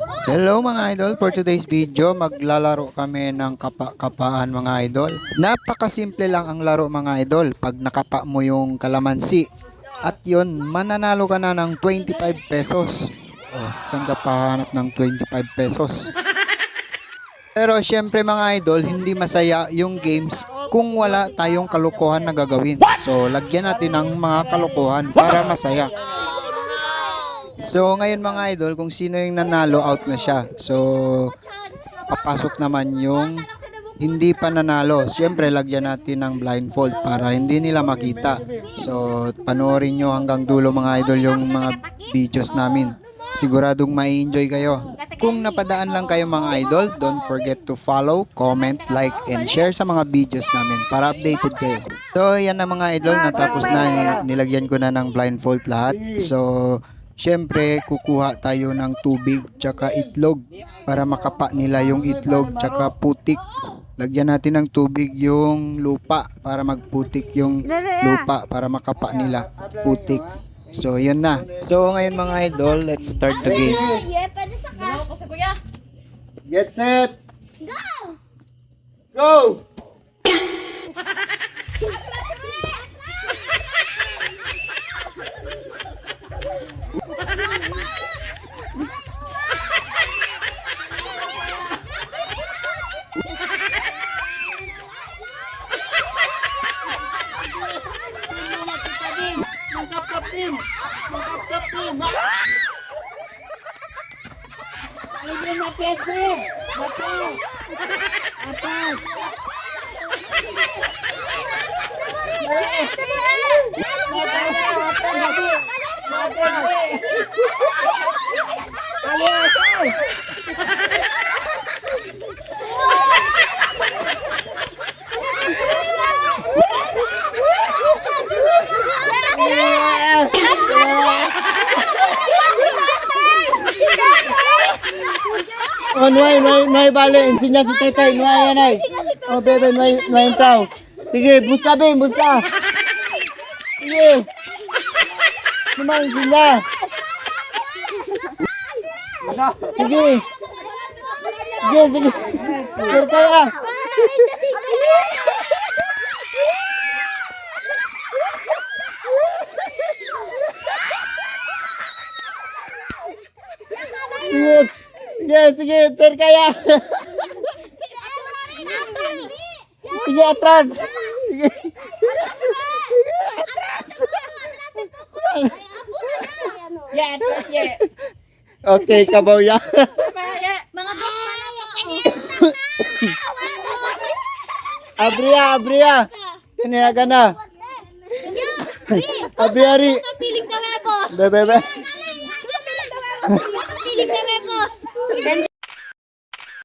Hello mga idol, for today's video maglalaro kami ng kapa-kapaan mga idol. Napakasimple lang ang laro mga idol. Pag nakapa mo yung kalamansi at yun, mananalo ka na ng 25 pesos. Oh, saan ka pahanap ng 25 pesos? Pero syempre mga idol, hindi masaya yung games kung wala tayong kalokohan na gagawin. So lagyan natin ng mga kalokohan para masaya. So ngayon mga idol, kung sino yung nanalo, out na siya. So papasok naman yung hindi pa nanalo. Siyempre lagyan natin ng blindfold para hindi nila makita. So panoorin nyo hanggang dulo mga idol yung mga videos namin. Siguradong mai-enjoy kayo. Kung napadaan lang kayo mga idol, don't forget to follow, comment, like, and share sa mga videos namin para updated kayo. So yan na mga idol, natapos na, nilagyan ko na ng blindfold lahat. So syempre, kukuha tayo ng tubig tsaka itlog para makapa nila yung itlog tsaka putik. Lagyan natin ng tubig yung lupa para magputik yung lupa para makapa nila putik. So, yun na. So, ngayon mga idol, let's start the game. Get set! Go! Go! Oh, no hay vale, enseña si tetay, no hay, no hay. Oh, bebe, no hay entrado. Sige, busca, Ben, busca. Sige. Naman, enseña. Sige. Sige, sige. Sure kaya. Sige, sige, sure kaya. Sige, atras. Sige. Okay, kabaw ya. Mga Abria. Kinayaga na. Abria, ri. piling na mekos. Bebe. Piling na mekos.